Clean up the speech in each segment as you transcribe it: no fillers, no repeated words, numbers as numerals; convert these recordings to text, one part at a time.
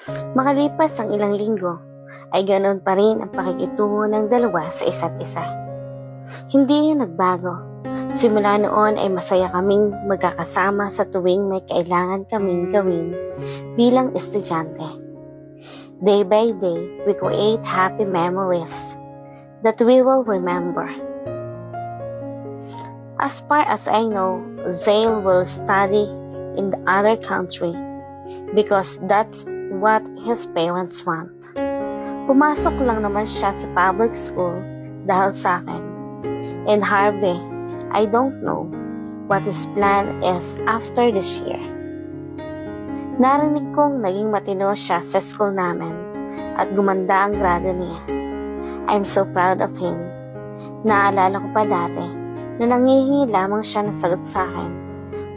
Makalipas ang ilang linggo, ay ganoon pa rin ang pakikitungo ng dalawa sa isa't isa. Hindi yun nagbago. Simula noon ay masaya kaming magkakasama sa tuwing may kailangan kaming gawin bilang estudyante. Day by day, we create happy memories that we will remember. As far as I know, Zale will study in the other country because that's what his parents want. Pumasok lang naman siya sa public school dahil sa akin. And Harvey, I don't know what his plan is after this year. Narinig kong naging matino siya sa school namin at gumanda ang grado niya. I'm so proud of him. Naalala ko pa dati na nangihingi lamang siya ng sagot sa akin.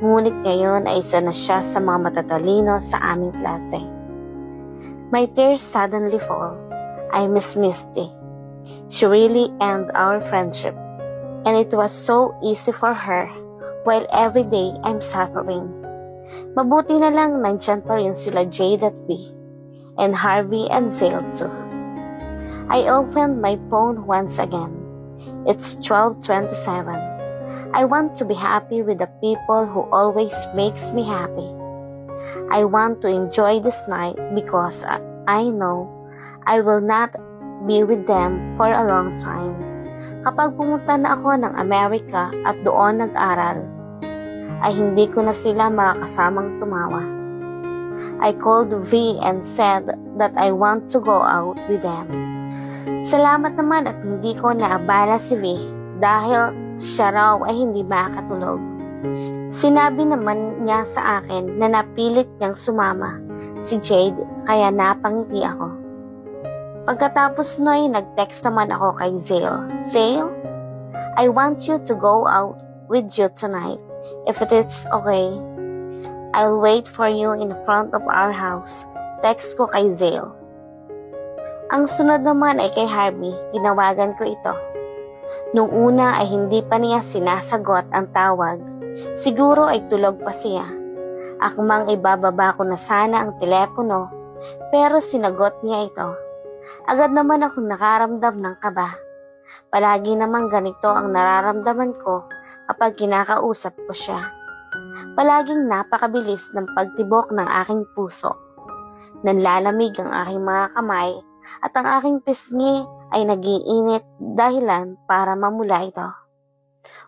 Ngunit ngayon ay isa na siya sa mga matatalino sa aming klase. My tears suddenly fall. I miss Misty. She really ended our friendship. And it was so easy for her while every day I'm suffering. Mabuti na lang nandyan pa rin sila Jade at B. And Harvey and Zale too. I opened my phone once again. It's 12:27. I want to be happy with the people who always makes me happy. I want to enjoy this night because I know I will not be with them for a long time. Kapag pumunta na ako ng Amerika at doon nag-aral, ay hindi ko na sila makakasamang tumawa. I called V and said that I want to go out with them. Salamat naman at hindi ko naabala si V dahil siya raw ay hindi makatulog. Sinabi naman niya sa akin na napilit niyang sumama si Jade kaya napangiti ako. Pagkatapos noy, nag-text naman ako kay Zale. Zale, I want you to go out with you tonight. If it is okay, I'll wait for you in front of our house. Text ko kay Zale. Ang sunod naman ay kay Harvey, tinawagan ko ito. Nung una ay hindi pa niya sinasagot ang tawag. Siguro ay tulog pa siya. Akmang ibababa ko na sana ang telepono, pero sinagot niya ito. Agad naman akong nakaramdam ng kaba. Palagi naman ganito ang nararamdaman ko kapag kinakausap ko siya. Palaging napakabilis ng pagtibok ng aking puso. Nanlalamig ang aking mga kamay at ang aking pisngi ay nag-iinit dahilan para mamula ito.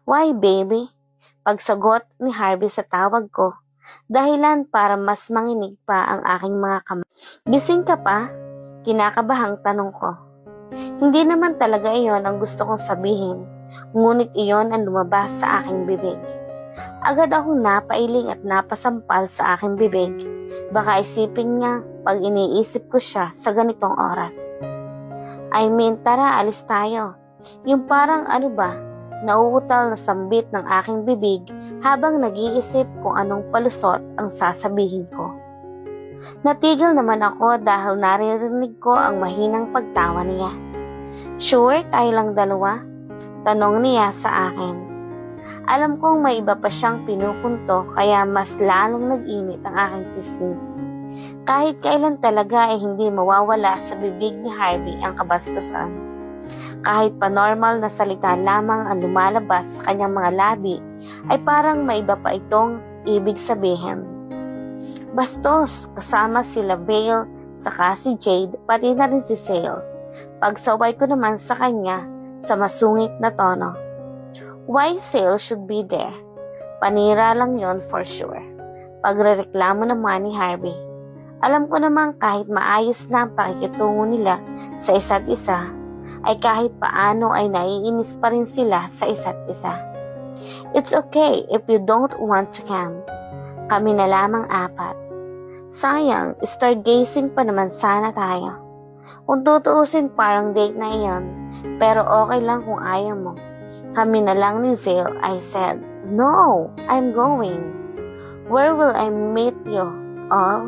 Why baby? Pagsagot ni Harvey sa tawag ko, dahilan para mas manginig pa ang aking mga kamay. Gising ka pa? Kinakabahang tanong ko. Hindi naman talaga iyon ang gusto kong sabihin, ngunit iyon ang lumabas sa aking bibig. Agad akong napailing at napasampal sa aking bibig. Baka isipin niya pag iniisip ko siya sa ganitong oras. I mean, tara, alis tayo. Yung parang ano ba, nauutal na sambit ng aking bibig habang nag-iisip kung anong palusot ang sasabihin ko. Natigil naman ako dahil naririnig ko ang mahinang pagtawa niya. Sure, tayo lang dalawa? Tanong niya sa akin. Alam kong may iba pa siyang pinupunto kaya mas lalong nag-init ang aking pisngi. Kahit kailan talaga ay hindi mawawala sa bibig ni Harvey ang kabastusan. Kahit pa normal na salita lamang ang lumalabas sa kanyang mga labi, ay parang may iba pa itong ibig sabihin. Bastos, kasama sila Vale, saka si Jade, pati na rin si Zale. Pagsaway ko naman sa kanya sa masungit na tono. Why Zale should be there? Panira lang yon for sure. Pagrereklamo naman ni Harvey. Alam ko naman kahit maayos na ang pakikitungo nila sa isa't isa, ay kahit paano ay naiinis pa rin sila sa isa't isa. It's okay if you don't want to come. Kami na lamang apat. Sayang, stargazing pa naman sana tayo. Kung tutuusin parang date na iyon, pero okay lang kung ayaw mo. Kami na lang ni Zale, I said. No, I'm going. Where will I meet you all?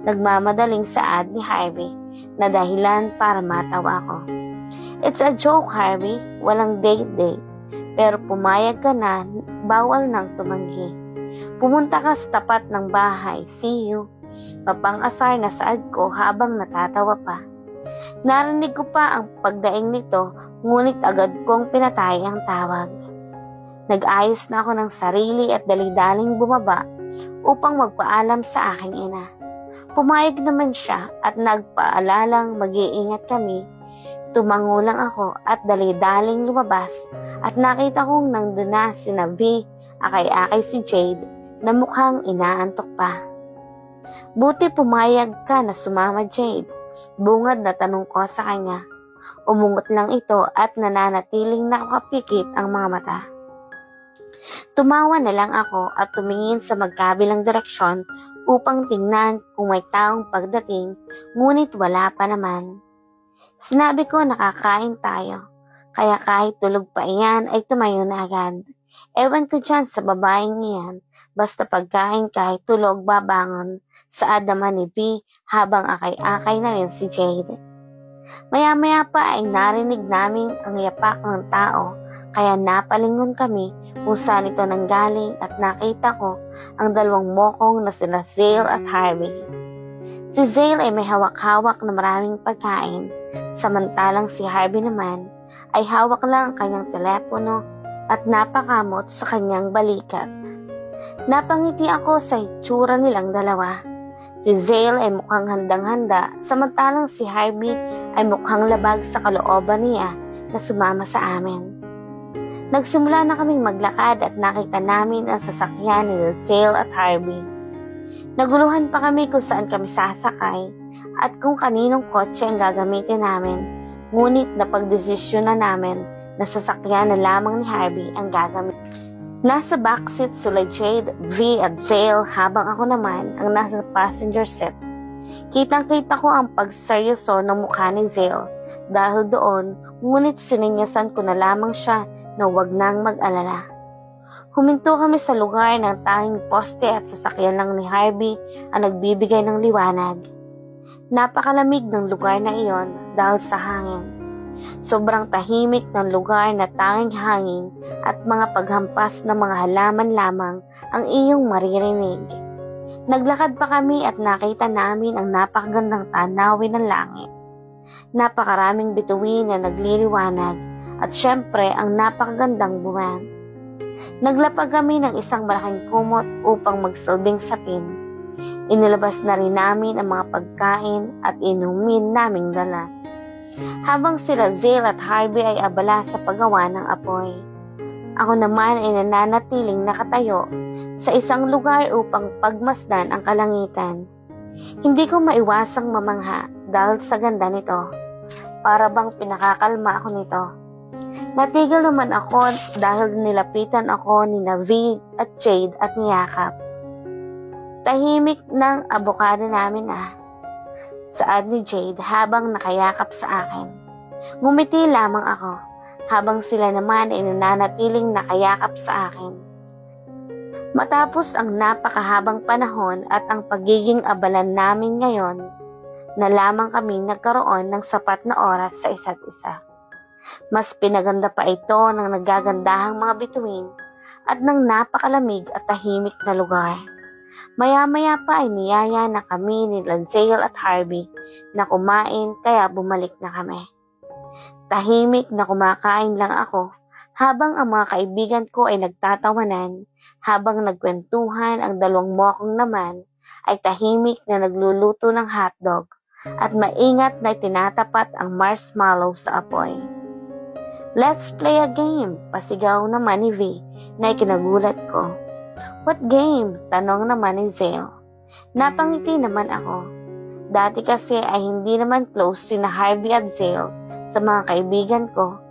Nagmamadaling saad ni Harvey na dahilan para matawa ko. It's a joke, Harvey. Walang date. Pero pumayag ka na, bawal nang tumanggi. Pumunta ka sa tapat ng bahay. See you. Mapang-asar na saad ko habang natatawa pa. Narinig ko pa ang pagdaing nito, ngunit agad kong pinatay ang tawag. Nag-ayos na ako ng sarili at dali-daling bumaba upang magpaalam sa aking ina. Pumayag naman siya at nagpaalalang mag-iingat kami. Tumango lang ako at dali-daling lumabas at nakita kong nandun na sina V, akay-akay si Jade na mukhang inaantok pa. Buti pumayag ka na sumama, Jade. Bungad na tanong ko sa kanya. Umungot lang ito at nananatiling nakakapikit ang mga mata. Tumawa na lang ako at tumingin sa magkabilang direksyon upang tingnan kung may taong pagdating, ngunit wala pa naman. Sinabi ko nakakain tayo, kaya kahit tulog pa iyan ay tumayo na agad. Ewan ko dyan sa babaeng iyan, basta pagkain kahit tulog babangon, saad naman ni B habang akay-akay na rin si Jade. Maya-maya pa ay narinig namin ang yapak ng tao, kaya napalingon kami kung saan ito nanggaling at nakita ko ang dalawang mokong na sina Zale at Harvey. Si Zale ay may hawak-hawak na maraming pagkain, samantalang si Harvey naman ay hawak lang ang kanyang telepono at napakamot sa kanyang balikat. Napangiti ako sa itsura nilang dalawa. Si Zale ay mukhang handang-handa, samantalang si Harvey ay mukhang labag sa kalooban niya na sumama sa amin. Nagsimula na kaming maglakad at nakita namin ang sasakyan ni Zale at Harvey. Naguluhan pa kami kung saan kami sasakay at kung kaninong kotse ang gagamitin namin, ngunit napagdesisyon na namin na sasakyan na lamang ni Harvey ang gagamit. Nasa backseat sila Jade, V at Zale habang ako naman ang nasa passenger seat. Kitang-kita ko ang pagseryoso ng mukha ni Zale dahil doon, ngunit sininyasan ko na lamang siya na huwag nang mag-alala. Huminto kami sa lugar ng tanging poste at sasakyan lang ni Harvey ang nagbibigay ng liwanag. Napakalamig ng lugar na iyon dahil sa hangin. Sobrang tahimik ng lugar na tanging hangin at mga paghampas ng mga halaman lamang ang iyong maririnig. Naglakad pa kami at nakita namin ang napakagandang tanawin ng langit. Napakaraming bituin na nagliliwanag at syempre ang napakagandang buwan. Naglapag kami ng isang malaking kumot upang magsilbing sapin. Inilabas na rin namin ang mga pagkain at inumin naming dala. Habang sila Zale at Harvey ay abala sa paggawa ng apoy. Ako naman ay nananatiling nakatayo sa isang lugar upang pagmasdan ang kalangitan. Hindi ko maiwasang mamangha dahil sa ganda nito. Para bang pinakakalma ako nito. Natigil naman ako dahil nilapitan ako ni V at Jade at niyakap. Tahimik ng abokado namin saad ni Jade habang nakayakap sa akin. Ngumiti lamang ako habang sila naman ay nananatiling nakayakap sa akin. Matapos ang napakahabang panahon at ang pagiging abalan namin ngayon, na lamang kami nagkaroon ng sapat na oras sa isa't isa. Mas pinaganda pa ito ng nagagandahang mga bituin at ng napakalamig at tahimik na lugar. Maya-maya pa ay niyaya na kami ni Zale at Harvey na kumain kaya bumalik na kami. Tahimik na kumakain lang ako habang ang mga kaibigan ko ay nagtatawanan, habang nagkwentuhan ang dalawang mokong naman ay tahimik na nagluluto ng hotdog at maingat na tinatapat ang marshmallow sa apoy. "Let's play a game," pasigaw naman ni V na ikinagulat ko. "What game?" tanong naman ni Zale. Napangiti naman ako. Dati kasi ay hindi naman close sina Harvey at Zale sa mga kaibigan ko.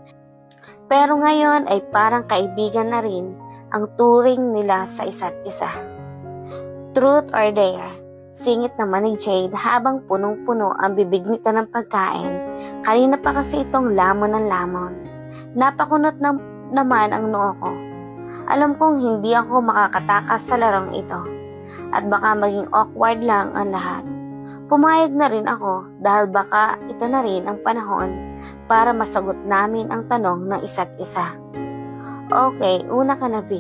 Pero ngayon ay parang kaibigan na rin ang turing nila sa isa't isa. "Truth or dare?" singit naman ni Jade habang punong-puno ang bibig nito ng pagkain. Kanina pa kasi itong lamon ng lamon. Napakunot naman ang noo ko. Alam kong hindi ako makakatakas sa larong ito at baka maging awkward lang ang lahat. Pumayag na rin ako dahil baka ito na rin ang panahon para masagot namin ang tanong ng isa't isa. "Okay, una ka na, V,"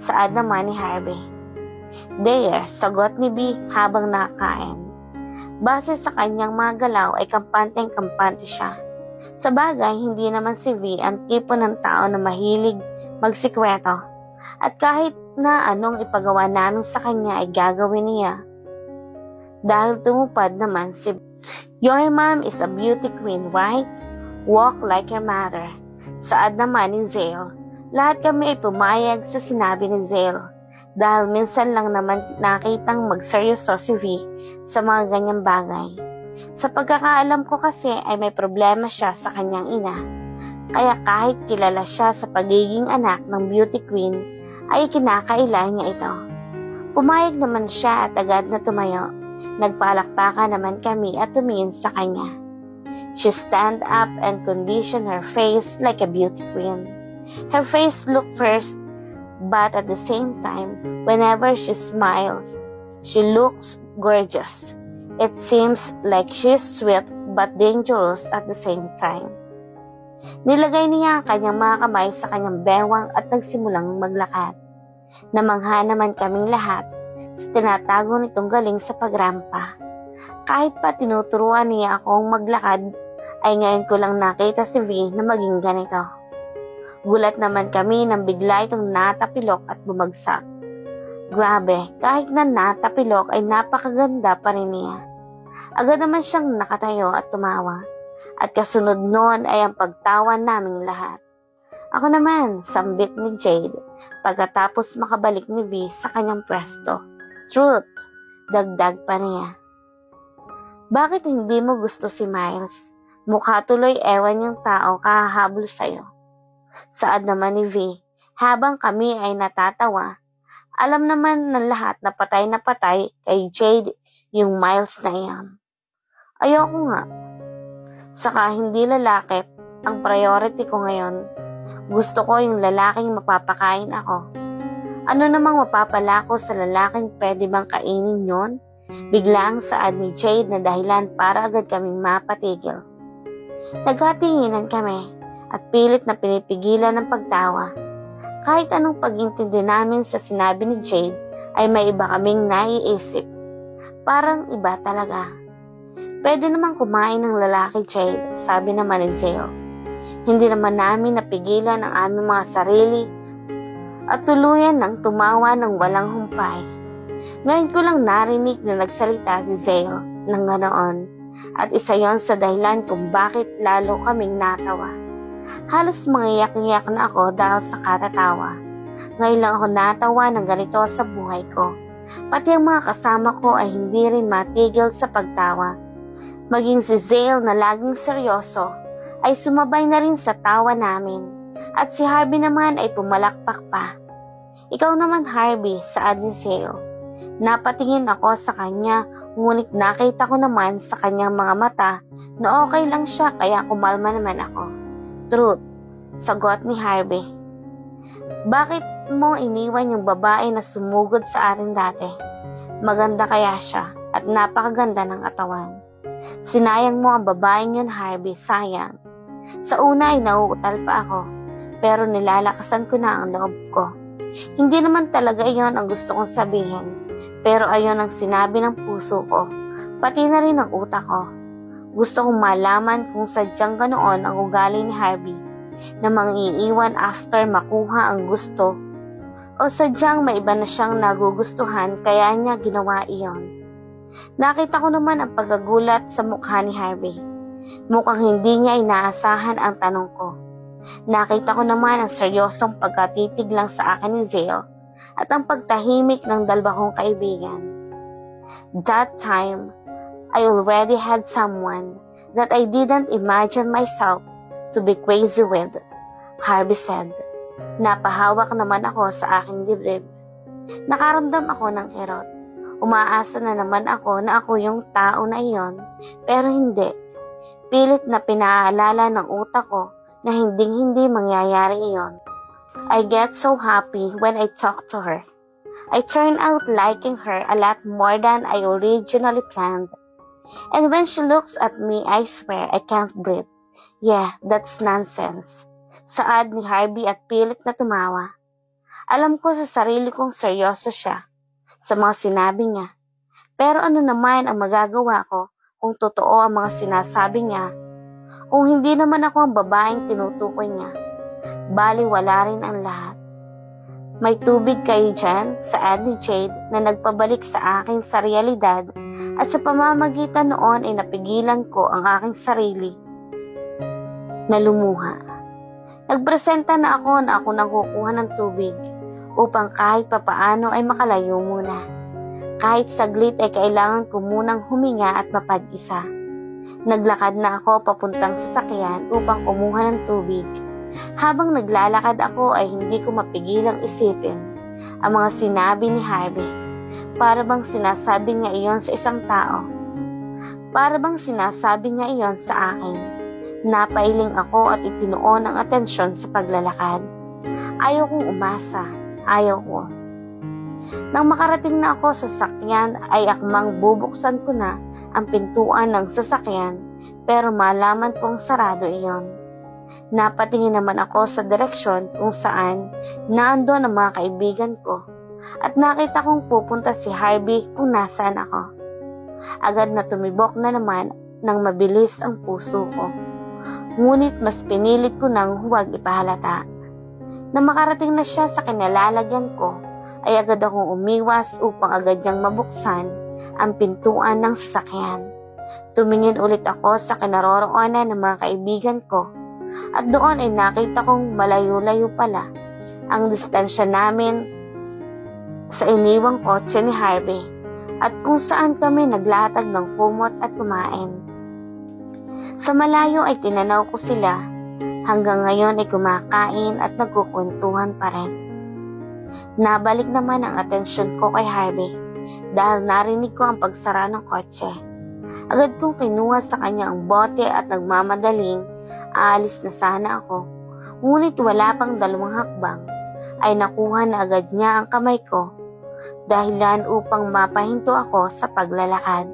saad naman ni Harvey. There, sagot ni B habang nakain. Base sa kanyang mga galaw ay kampanteng-kampante siya. Sa bagay, hindi naman si V ang tipo ng tao na mahilig magsikreto. At kahit na anong ipagawa namin sa kanya ay gagawin niya. Dahil tumupad naman si Your mom is a beauty queen, right? Walk like your mother. Saad naman ni Zale. Lahat kami ay pumayag sa sinabi ni Zale. Dahil minsan lang naman nakitang magseryoso si V sa mga ganyang bagay. Sa pagkakaalam ko kasi ay may problema siya sa kanyang ina. Kaya kahit kilala siya sa pagiging anak ng beauty queen, ay kinakailan niya ito. Pumayag naman siya at agad na tumayo. Nagpalakpakan naman kami at tumingin sa kanya. She stand up and conditioned her face like a beauty queen. Her face looked first, but at the same time, whenever she smiles, she looks gorgeous. It seems like she's sweet but dangerous at the same time. Nilagay niya ang kanyang mga kamay sa kanyang bewang at nagsimulang maglakad. Namangha naman kaming lahat sa tinatago nitong galing sa pagrampa. Kahit pa tinuturuan niya akong maglakad, ay ngayon ko lang nakita si V na maging ganito. Gulat naman kami nang bigla itong natapilok at bumagsak. Grabe, kahit na natapilok ay napakaganda pa rin niya. Agad naman siyang nakatayo at tumawa. At kasunod noon ay ang pagtawa naming lahat. Ako naman, sambit ni Jade, pagkatapos makabalik ni V sa kanyang pwesto. Truth, dagdag pa niya. Bakit hindi mo gusto si Miles? Mukha tuloy ewan yung tao kahahabol sa'yo. Saad naman ni V, habang kami ay natatawa. Alam naman ng lahat na patay kay Jade yung Miles na iyan. Ayoko nga. Saka hindi lalaki ang priority ko ngayon. Gusto ko yung lalaking mapapakain ako. Ano namang mapapala ko sa lalaking pwede bang kainin yon? Biglang saad ni Jade na dahilan para agad kaming mapatigil. Nagkatinginan kami at pilit na pinipigilan ng pagtawa. Kahit anong pag-intindi namin sa sinabi ni Jade ay may iba kaming naiisip. Parang iba talaga. Pwede naman kumain ng lalaki, Jade, sabi naman ni Zale. Hindi naman namin napigilan ang aming mga sarili at tuluyan ng tumawa ng walang humpay. Ngayon ko lang narinig na nagsalita si Zale ng ganoon at isa yon sa dahilan kung bakit lalo kaming natawa. Halos mangiyak-iyak na ako dahil sa katatawa. Ngayon lang ako natawa ng ganito sa buhay ko. Pati ang mga kasama ko ay hindi rin matigil sa pagtawa. Maging si Zale na laging seryoso ay sumabay na rin sa tawa namin at si Harvey naman ay pumalakpak pa. Ikaw naman Harvey, saad ni Zale. Napatingin ako sa kanya ngunit nakita ko naman sa kanyang mga mata na okay lang siya kaya kumalma naman ako. Truth, sagot ni Harvey. Bakit mo iniwan yung babae na sumugod sa atin dati? Maganda kaya siya at napakaganda ng katawan. Sinayang mo ang babaeng yun, Harvey, sayang. Sa una ay nauutal pa ako, pero nilalakasan ko na ang loob ko. Hindi naman talaga iyon ang gusto kong sabihin, pero ayon ang sinabi ng puso ko, pati na rin ang utak ko. Gusto kong malaman kung sadyang ganoon ang ugali ni Harvey, na mangiiwan after makuha ang gusto, o sadyang may iba na siyang nagugustuhan kaya niya ginawa iyon. Nakita ko naman ang pagkagulat sa mukha ni Harvey. Mukhang hindi niya inaasahan ang tanong ko. Nakita ko naman ang seryosong pagkatitig lang sa akin ni Zale at ang pagtahimik ng dalawa kong kaibigan. That time, I already had someone that I didn't imagine myself to be crazy with, Harvey said. Napahawak naman ako sa aking dibdib. Nakaramdam ako ng kirot. Umaasa na naman ako na ako yung tao na iyon, pero hindi. Pilit na pinaalala ng utak ko na hindi mangyayari iyon. I get so happy when I talk to her. I turn out liking her a lot more than I originally planned. And when she looks at me, I swear I can't breathe. Yeah, that's nonsense. Saad ni Harvey at pilit na tumawa. Alam ko sa sarili kong seryoso siya. sa mga sinabi niya. Pero ano naman ang magagawa ko kung totoo ang mga sinasabi niya? Kung hindi naman ako ang babaeng tinutukoy niya, bali wala rin ang lahat. May tubig kayo dyan, saad ni Jade na nagpabalik sa akin sa realidad at sa pamamagitan noon ay napigilan ko ang aking sarili na lumuha. Nagpresenta na ako nang kukuha ng tubig upang kahit papaano ay makalayo muna. Kahit saglit ay kailangan ko munang huminga at mapag-isa. Naglakad na ako papuntang sasakyan upang kumuha ng tubig. Habang naglalakad ako ay hindi ko mapigilang isipin ang mga sinabi ni Harvey. Para bang sinasabi niya iyon sa isang tao. Para bang sinasabi niya iyon sa akin. Napailing ako at itinuon ang atensyon sa paglalakad. Ayaw kong umasa. Ayaw ko. Nang makarating na ako sa sasakyan ay akmang bubuksan ko na ang pintuan ng sasakyan pero malaman kong sarado iyon. Napatingin naman ako sa direksyon kung saan naandun ang mga kaibigan ko at nakita kong pupunta si Harvey kung nasaan ako. Agad na tumibok na naman ng mabilis ang puso ko. Ngunit mas pinilit ko nang huwag ipahalata. Nang makarating na siya sa kinalalagyan ko, ay agad akong umiwas upang agad niyang mabuksan ang pintuan ng sasakyan. Tumingin ulit ako sa kinaroroonan ng mga kaibigan ko at doon ay nakita kong malayo-layo pala ang distansya namin sa iniwang kotse ni Harvey at kung saan kami naglatag ng kumot at kumain. Sa malayo ay tinanaw ko sila. Hanggang ngayon ay kumakain at nagkukwentuhan pa rin. Nabalik naman ang atensyon ko kay Harvey dahil narinig ko ang pagsara ng kotse. Agad kong kinuha sa kanya ang bote at nagmamadaling aalis na sana ako. Ngunit wala pang 2 hakbang ay nakuha na agad niya ang kamay ko dahilan upang mapahinto ako sa paglalakad.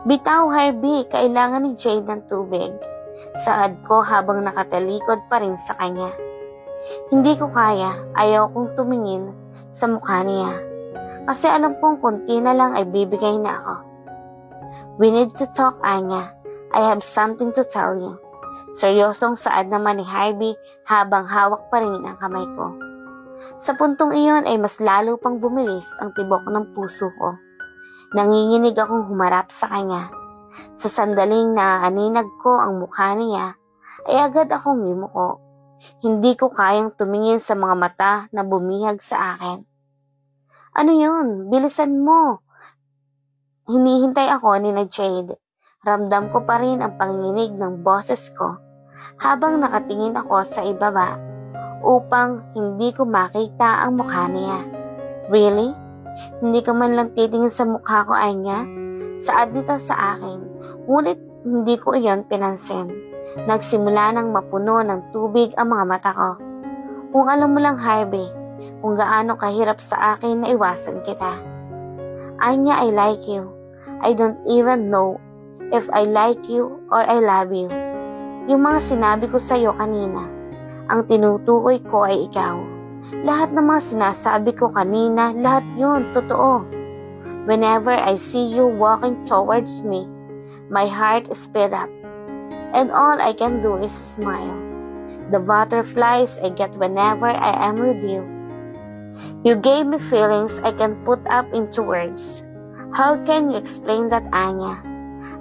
Bitaw Harvey, kailangan ni Jade ng tubig. Saad ko habang nakatalikod pa rin sa kanya. Hindi ko kaya, ayaw kong tumingin sa mukha niya. Kasi alam kong kunti na lang ay bibigay na ako. We need to talk, Anya. I have something to tell you. Seryosong saad naman ni Harvey habang hawak pa rin ang kamay ko. Sa puntong iyon ay mas lalo pang bumilis ang tibok ng puso ko. Nanginginig akong humarap sa kanya. Sa sandaling naaaninag ko ang mukha niya, ay agad akong yumuko. Hindi ko kayang tumingin sa mga mata na bumihag sa akin. Ano yun? Bilisan mo! Hinihintay ako ni Jade. Ramdam ko pa rin ang panginginig ng boses ko habang nakatingin ako sa ibaba upang hindi ko makita ang mukha niya. Really? Hindi ka man lang titingin sa mukha ko, Anya? Saad nito sa akin, ngunit hindi ko iyon pinansin. Nagsimula nang mapuno ng tubig ang mga mata ko. Kung alam mo lang, Harvey, kung gaano kahirap sa akin na iwasan kita. Anya, I like you. I don't even know if I like you or I love you. Yung mga sinabi ko sa iyo kanina, ang tinutukoy ko ay ikaw. Lahat ng mga sinasabi ko kanina, lahat yun, totoo. Whenever I see you walking towards me, my heart speeds up. And all I can do is smile. The butterflies I get whenever I am with you. You gave me feelings I can put up into words. How can you explain that, Anya?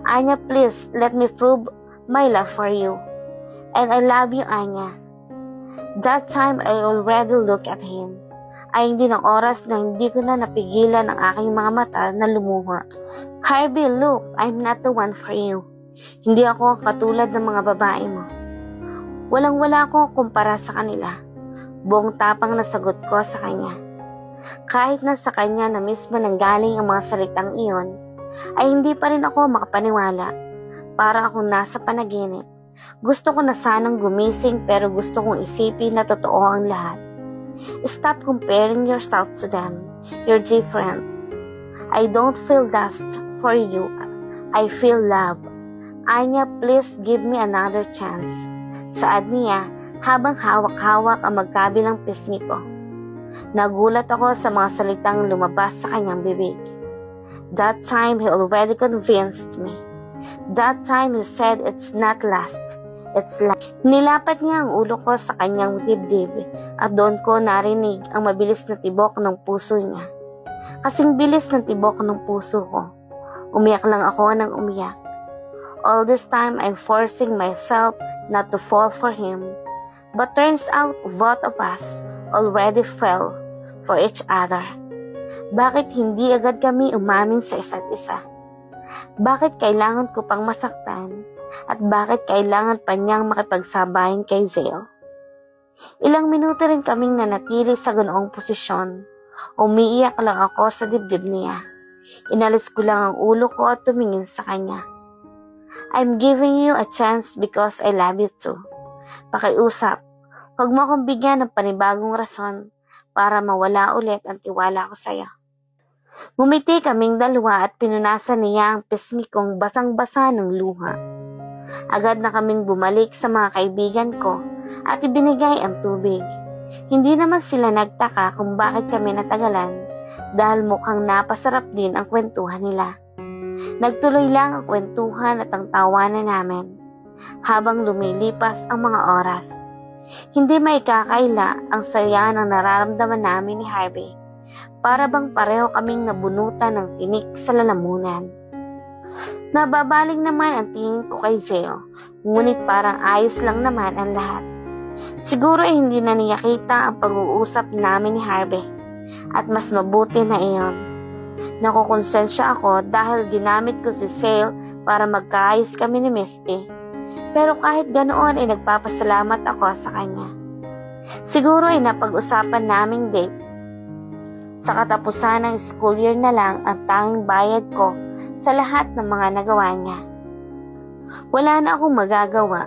Anya, please let me prove my love for you. And I love you, Anya. That time I already looked at him. Ay hindi ng oras na hindi ko na napigilan ang aking mga mata na lumuha. Harvey, look, I'm not the one for you. Hindi ako katulad ng mga babae mo. Walang-wala ako kumpara sa kanila. Buong tapang na sagot ko sa kanya. Kahit na sa kanya na mismo nanggaling ang mga salitang iyon, ay hindi pa rin ako makapaniwala. Para akong nasa panaginip. Gusto ko na sanang gumising pero gusto kong isipin na totoo ang lahat. Stop comparing yourself to them. You're different. I don't feel lust for you. I feel love. Anya, please give me another chance. Saad niya habang hawak-hawak ang magkabilang pisngi ko. Nagulat ako sa mga salitang lumabas sa kanyang bibig. That time he already convinced me. That time he said it's not last, it's last. Nilapat niya ang ulo ko sa kanyang dibdib at doon ko narinig ang mabilis na tibok ng puso niya. Kasing bilis ng tibok ng puso ko. Umiyak lang ako ng umiyak. All this time I'm forcing myself not to fall for him. But turns out both of us already fell for each other. Bakit hindi agad kami umamin sa isa't isa? Bakit kailangan ko pang masaktan? At bakit kailangan pa niyang makipagsabayan kay Zale? Ilang minuto rin kaming nanatili sa ganoong posisyon. Umiiyak lang ako sa dibdib niya. Inalis ko lang ang ulo ko at tumingin sa kanya. I'm giving you a chance because I love you too. Pakiusap, huwag mo akong bigyan ng panibagong rason para mawala ulit ang tiwala ko sa'yo. Ngumiti kaming dalawa at pinunasan niya ang pisngi kong basang-basa ng luha. Agad na kaming bumalik sa mga kaibigan ko at ibinigay ang tubig. Hindi naman sila nagtaka kung bakit kami natagalan dahil mukhang napasarap din ang kwentuhan nila. Nagtuloy lang ang kwentuhan at ang tawanan namin habang lumilipas ang mga oras. Hindi maikakaila ang saya ng nararamdaman namin ni Harvey. Para bang pareho kaming nabunutan ng tinik sa lalamunan. Nababaling naman ang tingin ko kay Zale, ngunit parang ayos lang naman ang lahat. Siguro hindi na niya kita ang pag-uusap namin ni Harvey at mas mabuti na iyon. Nakukonsensya ako dahil ginamit ko si Zale para magkaayos kami ni Misty. Pero kahit ganoon ay nagpapasalamat ako sa kanya. Siguro ay napag-usapan naming date. Sa katapusan ng school year na lang ang tanging bayad ko sa lahat ng mga nagawa niya. Wala na akong magagawa.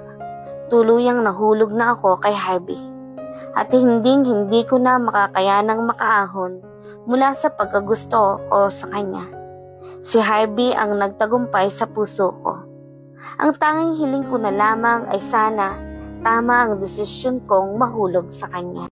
Tuluyang nahulog na ako kay Harvey. At hindi ko na makakayanang makaahon mula sa pagkagusto ko sa kanya. Si Harvey ang nagtagumpay sa puso ko. Ang tanging hiling ko na lamang ay sana tama ang desisyon kong mahulog sa kanya.